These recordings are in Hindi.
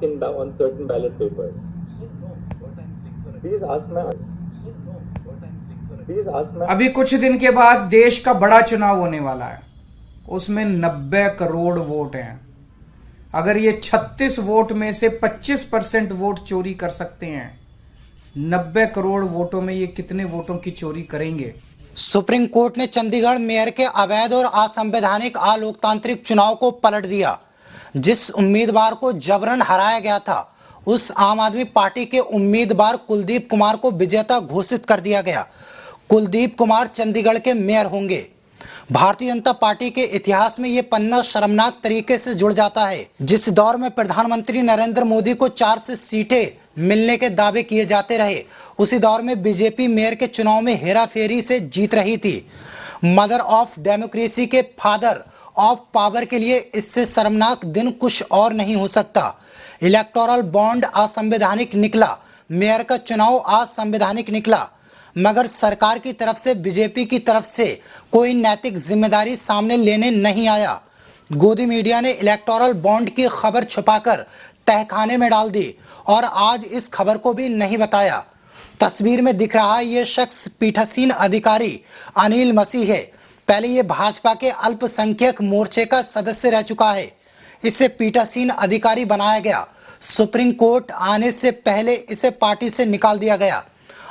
on certain ballot papers. Please ask my. Please ask my. अभी कुछ दिन के बाद देश का बड़ा चुनाव होने वाला है, उसमें 90 करोड़ वोट हैं। अगर ये 36 वोट में से 25% वोट चोरी कर सकते हैं, 90 करोड़ वोटों में ये कितने वोटों की चोरी करेंगे? सुप्रीम कोर्ट ने चंडीगढ़ मेयर के अवैध और असंवैधानिक अलोकतांत्रिक चुनाव को पलट दिया। जिस उम्मीदवार को जबरन हराया गया था, उस आम आदमी पार्टी के उम्मीदवार कुलदीप कुमार को विजेता घोषित कर दिया गया। कुलदीप कुमार चंडीगढ़ के मेयर होंगे। भारतीय जनता पार्टी के इतिहास में ये पन्ना शर्मनाक तरीके से जुड़ जाता है। जिस दौर में प्रधानमंत्री नरेंद्र मोदी को 4 से सीटें मिलने के दावे किए जाते रहे, उसी दौर में बीजेपी मेयर के चुनाव में हेराफेरी से जीत रही थी। मदर ऑफ डेमोक्रेसी के फादर ऑफ पावर के लिए इससे शर्मनाक दिन कुछ और नहीं हो सकता। इलेक्टोरल बॉन्ड असंवैधानिक निकला, मेयर का चुनाव असंवैधानिक निकला, मगर सरकार की तरफ से, बीजेपी की तरफ से कोई नैतिक जिम्मेदारी सामने लेने नहीं आया। गोदी मीडिया ने इलेक्टोरल बॉन्ड की खबर छुपाकर तहखाने में डाल दी और आज इस खबर को भी नहीं बताया। तस्वीर में दिख रहा ये शख्स पीठासीन अधिकारी अनिल मसीह है। पहले ये भाजपा के अल्पसंख्यक मोर्चे का सदस्य रह चुका है। इसे पीठासीन अधिकारी बनाया गया। सुप्रीम कोर्ट आने से पहले इसे पार्टी से निकाल दिया गया।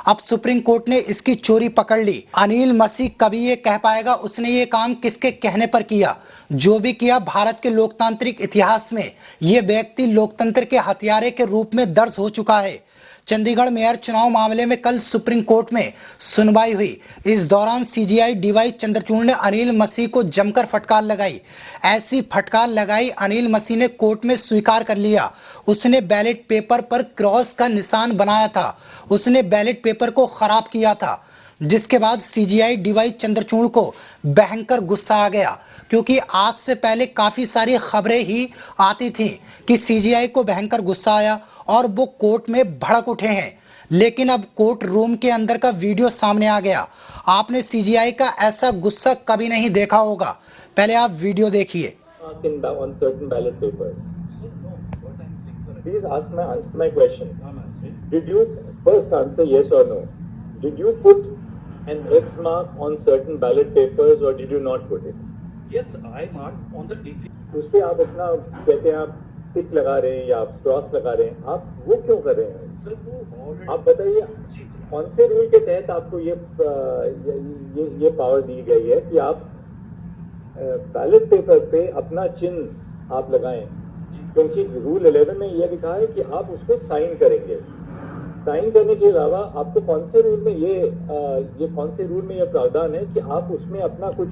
अब सुप्रीम कोर्ट ने इसकी चोरी पकड़ ली। अनिल मसीह कभी ये कह पाएगा उसने ये काम किसके कहने पर किया? जो भी किया, भारत के लोकतांत्रिक इतिहास में ये व्यक्ति लोकतंत्र के हथियारे के रूप में दर्ज हो चुका है। चंडीगढ़ मेयर चुनाव मामले में कल सुप्रीम कोर्ट में सुनवाई हुई। इस दौरान सीजीआई डीवाई चंद्रचूड़ ने अनिल मसीह को जमकर फटकार लगाई। ऐसी फटकार लगाई, अनिल मसीह ने कोर्ट में स्वीकार कर लिया उसने बैलेट पेपर पर क्रॉस का निशान बनाया था, उसने बैलेट पेपर को खराब किया था। जिसके बाद सीजीआई डीवाई चंद्रचूड़ को भयंकर गुस्सा आ गया, क्योंकि आज से पहले काफ़ी सारी खबरें ही आती थीं कि सीजीआई को भयंकर गुस्सा आया और वो कोर्ट में भड़क उठे हैं। लेकिन अब कोर्ट रूम के अंदर का वीडियो सामने आ गया। आपने सीजीआई का ऐसा गुस्सा कभी नहीं देखा होगा। पहले आप वीडियो देखिए। Please answer my question. Did you first answer yes or no? Did you put an X mark on certain ballot papers or did you not put it? Yes, I marked on the DP. उसपे आप अपना कहते हैं आप टिक लगा रहे हैं या आप क्रॉस लगा रहे हैं, आप वो क्यों कर रहे हैं? सर वो ऑलरेडी आप बताइए कौन से रूल के तहत आपको ये पावर दी गई है कि आप बैलेट पेपर पे अपना चिन्ह आप लगाएं? क्योंकि रूल 11 में यह लिखा है कि आप उसको साइन करेंगे। साइन करने के अलावा आपको कौन से रूल में ये कौन से रूल में ये प्रावधान है कि आप उसमें अपना कुछ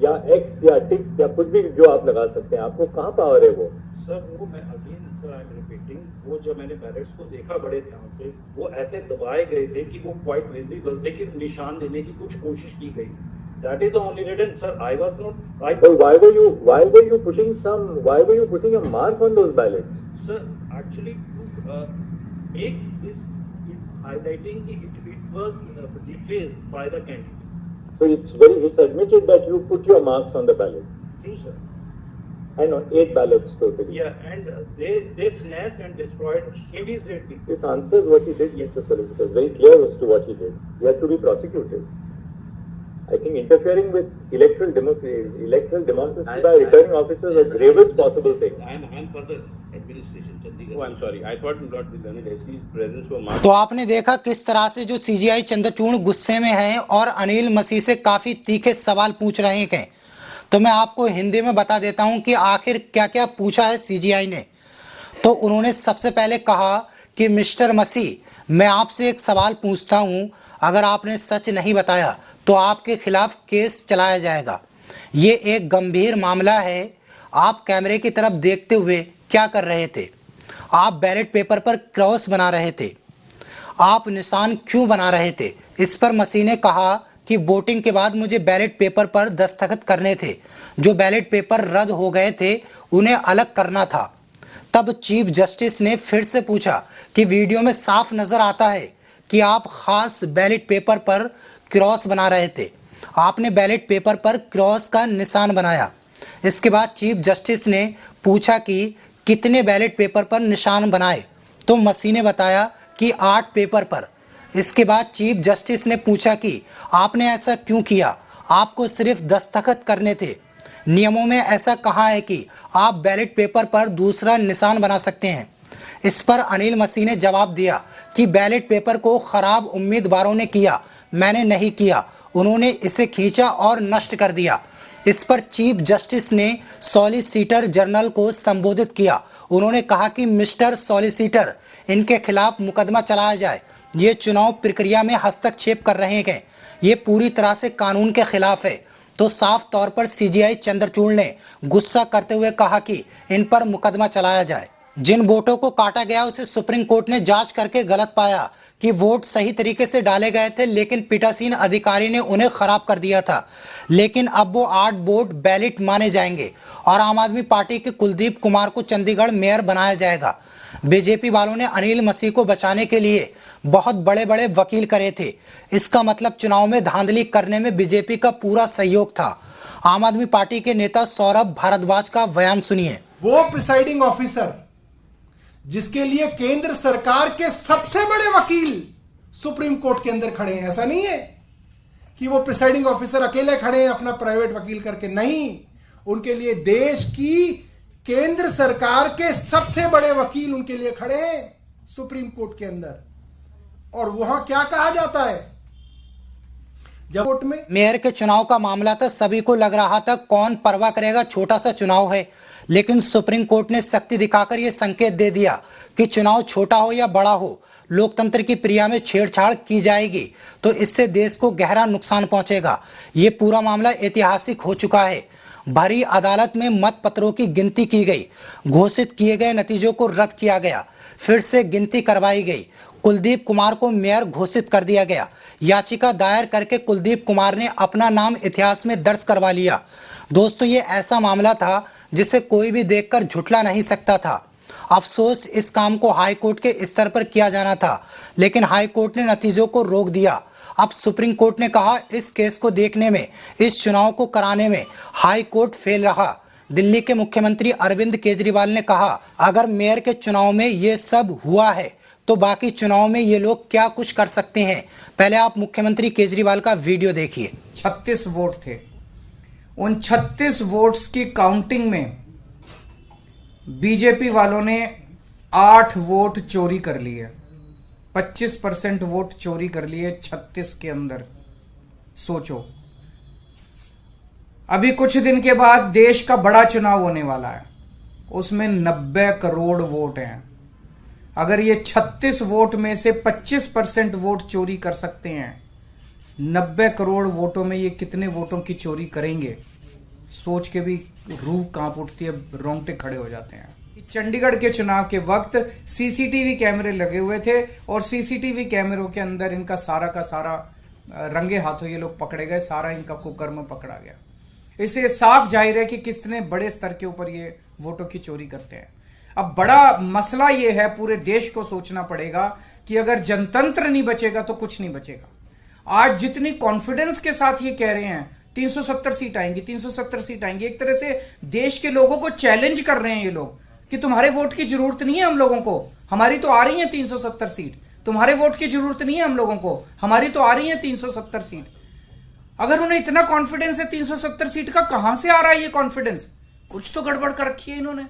या एक्स या टिक या कुछ भी जो आप लगा सकते हैं? आपको कहाँ पावर है वो? सर वो मैं again sir I am repeating, वो जब मैंने बैलेट्स को देखा बड़े ध्यान से, वो ऐसे दबाए गए थे कि वो क्वाइट विजिबल थे, कि निशान देने की कुछ कोशिश की गई। That is the only reason, sir. I was not. But why were you putting a mark on those ballots? Sir, actually, to make this highlighting it was defaced by the candidate. So it's admitted that you put your marks on the ballot. True, sir. And on 8 ballots totally. Yeah, and they snatched and destroyed immediately. This answers what he did, Mr. Solicitor. Very clear as to what he did. He has to be prosecuted. I think interfering with electoral democracy by returning officers is the gravest possible thing. I am for the administration, Chandigarh. Oh, I'm sorry. I thought not the Learned SC's presence were marked. तो आपने देखा किस तरह से जो सीजीआई चंद्रचूड़ गुस्से में हैं और अनिल मसीह से काफ़ी तीखे सवाल पूछ रहे हैं। तो मैं आपको हिंदी में बता देता हूं कि आखिर क्या क्या पूछा है सीजीआई ने। तो उन्होंने सबसे पहले कहा कि मिस्टर मसीह, मैं आपसे एक सवाल पूछता हूं, अगर आपने सच नहीं बताया तो आपके खिलाफ केस चलाया जाएगा। ये एक गंभीर मामला है। आप कैमरे की तरफ देखते हुए क्या कर रहे थे? आप बैलेट पेपर पर क्रॉस बना रहे थे। आप निशान क्यों बना रहे थे? इस पर मसीह ने कहा कि वोटिंग के बाद मुझे बैलेट पेपर पर दस्तखत करने थे। जो बैलेट पेपर रद्द हो गए थे उन्हें अलग करना था। तब चीफ जस्टिस ने फिर से पूछा कि वीडियो में साफ नजर आता है कि आप खास बैलेट पेपर पर क्रॉस बना रहे थे। आपने बैलेट पेपर पर क्रॉस का निशान बनाया। इसके बाद चीफ जस्टिस ने पूछा कि कितने बैलेट पेपर पर निशान बनाए, तो मसी ने बताया कि 8 पेपर पर। इसके बाद चीफ जस्टिस ने पूछा कि आपने ऐसा क्यों किया, आपको सिर्फ दस्तखत करने थे, नियमों में ऐसा कहा है कि आप बैलेट पेपर पर दूसरा निशान बना सकते हैं। इस पर अनिल मसीह ने जवाब दिया कि बैलेट पेपर को खराब उम्मीदवारों ने किया, मैंने नहीं किया, उन्होंने इसे खींचा और नष्ट कर दिया। इस पर चीफ जस्टिस ने सॉलिसिटर जनरल को संबोधित किया। उन्होंने कहा कि मिस्टर सॉलिसिटर, इनके खिलाफ मुकदमा चलाया जाए, ये चुनाव प्रक्रिया में हस्तक्षेप कर रहे हैं, ये पूरी तरह से कानून के खिलाफ है। तो साफ तौर पर सीजीआई चंद्रचूड़ ने गुस्सा करते हुए कहा कि इन पर मुकदमा चलाया जाए। जिन वोटों को काटा गया उसे सुप्रीम कोर्ट ने जांच करके गलत पाया कि वोट सही तरीके से डाले गए थे, लेकिन पीठासीन अधिकारी ने उन्हें खराब कर दिया था। लेकिन अब वो 8 वोट बैलेट माने जाएंगे और आम आदमी पार्टी के कुलदीप कुमार को चंडीगढ़ मेयर बनाया जाएगा। बीजेपी वालों ने अनिल मसीह को बचाने के लिए बहुत बड़े बड़े वकील करे थे। इसका मतलब चुनाव में धांधली करने में बीजेपी का पूरा सहयोग था। आम आदमी पार्टी के नेता सौरभ भारद्वाज का बयान सुनिए। वो प्रिसाइडिंग ऑफिसर जिसके लिए केंद्र सरकार के सबसे बड़े वकील सुप्रीम कोर्ट के अंदर खड़े हैं, ऐसा नहीं है कि वो प्रिसाइडिंग ऑफिसर अकेले खड़े हैं अपना प्राइवेट वकील करके, नहीं, उनके लिए देश की केंद्र सरकार के सबसे बड़े वकील उनके लिए खड़े हैं सुप्रीम कोर्ट के अंदर। और वहां क्या कहा जाता है जब कोर्ट में मेयर के चुनाव का मामला था, सभी को लग रहा था कौन परवाह करेगा, छोटा सा चुनाव है। लेकिन सुप्रीम कोर्ट ने शक्ति दिखाकर यह संकेत दे दिया कि चुनाव छोटा हो या बड़ा हो, लोकतंत्र की क्रिया में छेड़छाड़ की जाएगी तो इससे देश को गहरा नुकसान पहुंचेगा। ये पूरा मामला ऐतिहासिक हो चुका है। भरी अदालत में मत पत्रों की गिनती की गई, घोषित किए गए नतीजों को रद्द किया गया, फिर से गिनती करवाई गई, कुलदीप कुमार को मेयर घोषित कर दिया गया। याचिका दायर करके कुलदीप कुमार ने अपना नाम इतिहास में दर्ज करवा लिया। दोस्तों, ये ऐसा मामला था जिसे कोई भी देखकर झुठला नहीं सकता था। अफसोस इस काम को हाई कोर्ट के स्तर पर किया जाना था, लेकिन हाई कोर्ट ने नतीजों को रोक दिया। अब सुप्रीम कोर्ट ने कहा इस केस को देखने में, इस चुनाव को कराने में हाई कोर्ट फेल रहा। दिल्ली के मुख्यमंत्री अरविंद केजरीवाल ने कहा अगर मेयर के चुनाव में ये सब हुआ है तो बाकी चुनाव में ये लोग क्या कुछ कर सकते हैं। पहले आप मुख्यमंत्री केजरीवाल का वीडियो देखिए। 36 वोट थे, उन 36 वोट्स की काउंटिंग में बीजेपी वालों ने 8 वोट चोरी कर लिए, 25% वोट चोरी कर लिए 36 के अंदर। सोचो, अभी कुछ दिन के बाद देश का बड़ा चुनाव होने वाला है, उसमें 90 करोड़ वोट हैं। अगर ये 36 वोट में से 25% वोट चोरी कर सकते हैं, 90 करोड़ वोटों में ये कितने वोटों की चोरी करेंगे, सोच के भी रूह कांप उठती है, रोंगटे खड़े हो जाते हैं। चंडीगढ़ के चुनाव के वक्त सीसीटीवी कैमरे लगे हुए थे और सीसीटीवी कैमरों के अंदर इनका सारा का सारा रंगे हाथों ये लोग पकड़े गए, सारा इनका कुकर्म पकड़ा गया। इससे साफ जाहिर है कि कितने बड़े स्तर के ऊपर ये वोटों की चोरी करते हैं। अब बड़ा मसला ये है, पूरे देश को सोचना पड़ेगा कि अगर जनतंत्र नहीं बचेगा तो कुछ नहीं बचेगा। आज जितनी कॉन्फिडेंस के साथ ये कह रहे हैं 370 सीट आएंगी, 370 सीट आएंगी, एक तरह से देश के लोगों को चैलेंज कर रहे हैं ये लोग कि तुम्हारे वोट की जरूरत नहीं है हम लोगों को, हमारी तो आ रही है 370 सीट। तुम्हारे वोट की जरूरत नहीं है हम लोगों को, हमारी तो आ रही है 370 सीट। अगर उन्हें इतना कॉन्फिडेंस है 370 सीट का, कहां से आ रहा है ये कॉन्फिडेंस? कुछ तो गड़बड़ कर रखी है इन्होंने।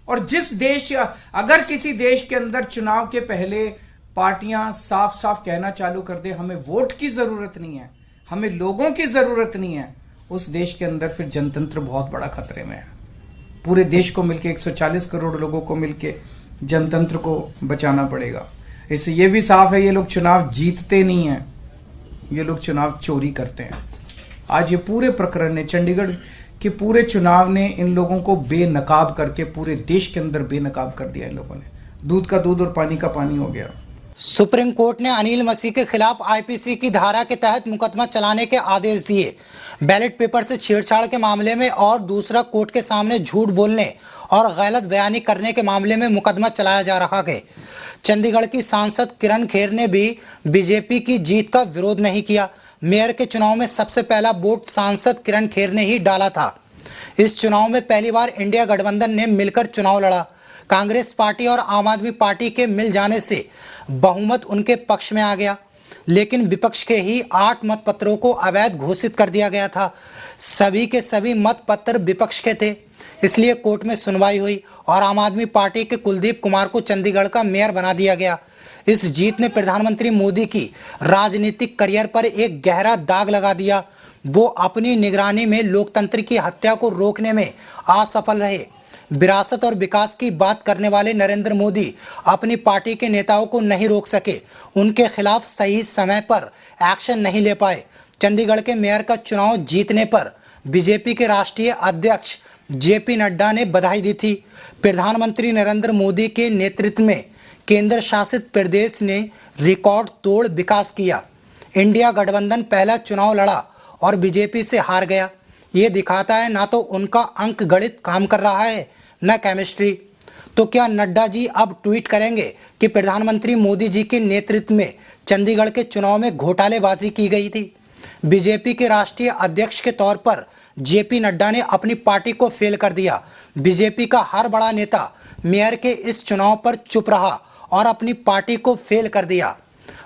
और जिस देश, अगर किसी देश के अंदर चुनाव के पहले पार्टियां साफ साफ कहना चालू कर दे हमें वोट की जरूरत नहीं है, हमें लोगों की जरूरत नहीं है, उस देश के अंदर फिर जनतंत्र बहुत बड़ा खतरे में है। पूरे देश को मिलके 140 करोड़ लोगों को मिलके जनतंत्र को बचाना पड़ेगा। इससे ये भी साफ है ये लोग चुनाव जीतते नहीं हैं, ये लोग चुनाव चोरी करते हैं। आज ये पूरे प्रकरण ने, चंडीगढ़ के पूरे चुनाव ने इन लोगों को बेनकाब करके पूरे देश के अंदर बेनकाब कर दिया। इन लोगों ने दूध का दूध और पानी का पानी हो गया। सुप्रीम कोर्ट ने अनिल मसीह के खिलाफ आईपीसी की धारा के तहत मुकदमा चलाने के आदेश दिए। बैलेट पेपर से छेड़छाड़ के मामले में और दूसरा कोर्ट के सामने झूठ बोलने और गलत बयानी करने के मामले में मुकदमा चलाया जा रहा है। चंडीगढ़ की सांसद किरण खेर ने भी बीजेपी की जीत का विरोध नहीं किया। मेयर के चुनाव में सबसे पहला वोट सांसद किरण खेर ने ही डाला था। इस चुनाव में पहली बार इंडिया गठबंधन ने मिलकर चुनाव लड़ा। कांग्रेस पार्टी और आम आदमी पार्टी के मिल जाने से बहुमत उनके पक्ष में आ गया, लेकिन विपक्ष के ही 8 मतपत्रों को अवैध घोषित कर दिया गया था। सभी के सभी मतपत्र विपक्ष के थे, इसलिए कोर्ट में सुनवाई हुई और आम आदमी पार्टी के कुलदीप कुमार को चंडीगढ़ का मेयर बना दिया गया। इस जीत ने प्रधानमंत्री मोदी की राजनीतिक करियर पर एक गहरा दाग लगा दिया। वो अपनी निगरानी में लोकतंत्र की हत्या को रोकने में असफल रहे। विरासत और विकास की बात करने वाले नरेंद्र मोदी अपनी पार्टी के नेताओं को नहीं रोक सके, उनके खिलाफ सही समय पर एक्शन नहीं ले पाए। चंडीगढ़ के मेयर का चुनाव जीतने पर बीजेपी के राष्ट्रीय अध्यक्ष जेपी नड्डा ने बधाई दी थी। प्रधानमंत्री नरेंद्र मोदी के नेतृत्व में केंद्र शासित प्रदेश ने रिकॉर्ड तोड़ विकास किया। इंडिया गठबंधन पहला चुनाव लड़ा और बीजेपी से हार गया। ये दिखाता है ना तो उनका अंक गणित काम कर रहा है न केमिस्ट्री। तो क्या नड्डा जी अब ट्वीट करेंगे कि प्रधानमंत्री मोदी जी के नेतृत्व में चंडीगढ़ के चुनाव में घोटालेबाजी की गई थी? बीजेपी के राष्ट्रीय अध्यक्ष के तौर पर जेपी नड्डा ने अपनी पार्टी को फेल कर दिया। बीजेपी का हर बड़ा नेता मेयर के इस चुनाव पर चुप रहा और अपनी पार्टी को फेल कर दिया।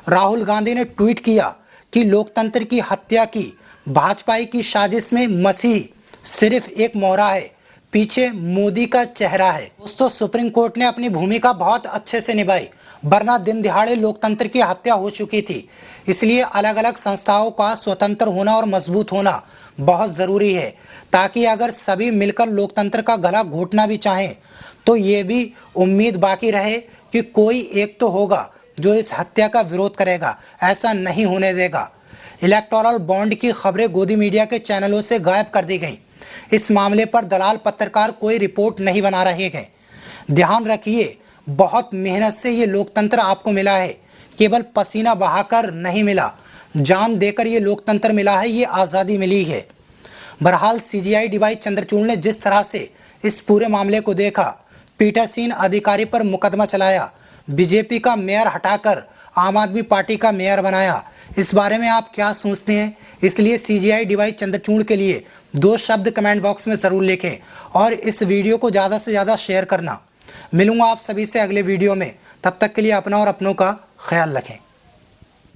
राहुल गांधी ने ट्वीट किया कि लोकतंत्र की हत्या की भाजपा की साजिश में मसीह सिर्फ एक मोहरा है, पीछे मोदी का चेहरा है। दोस्तों, सुप्रीम कोर्ट ने अपनी भूमिका बहुत अच्छे से निभाई, वरना दिन दिहाड़े लोकतंत्र की हत्या हो चुकी थी। इसलिए अलग अलग संस्थाओं का स्वतंत्र होना और मजबूत होना बहुत ज़रूरी है, ताकि अगर सभी मिलकर लोकतंत्र का गला घोटना भी चाहें तो ये भी उम्मीद बाकी रहे कि कोई एक तो होगा जो इस हत्या का विरोध करेगा। ऐसा नहीं होने देगा। इलेक्टोरल बॉन्ड की खबरें गोदी मीडिया के चैनलों से गायब कर दी गई। इस मामले पर दलाल पत्रकार कोई रिपोर्ट नहीं बना रहे हैं। ध्यान रखिए, बहुत मेहनत से ये लोकतंत्र आपको मिला है, केवल पसीना बहाकर नहीं मिला, जान देकर ये लोकतंत्र मिला है, ये आज़ादी मिली है। बहरहाल सीजीआई डीवाई चंद्रचूड़ ने जिस तरह से इस पूरे मामले को देखा, पीठासीन अधिकारी पर मुकदमा चलाया, बीजेपी का मेयर हटाकर आम आदमी पार्टी का मेयर बनाया, इस बारे में आप क्या सोचते हैं? इसलिए सीजीआई डीवाई चंद्रचूड़ के लिए 2 शब्द कमेंट बॉक्स में ज़रूर लिखें और इस वीडियो को ज़्यादा से ज़्यादा शेयर करना। मिलूंगा आप सभी से अगले वीडियो में, तब तक के लिए अपना और अपनों का ख्याल रखें।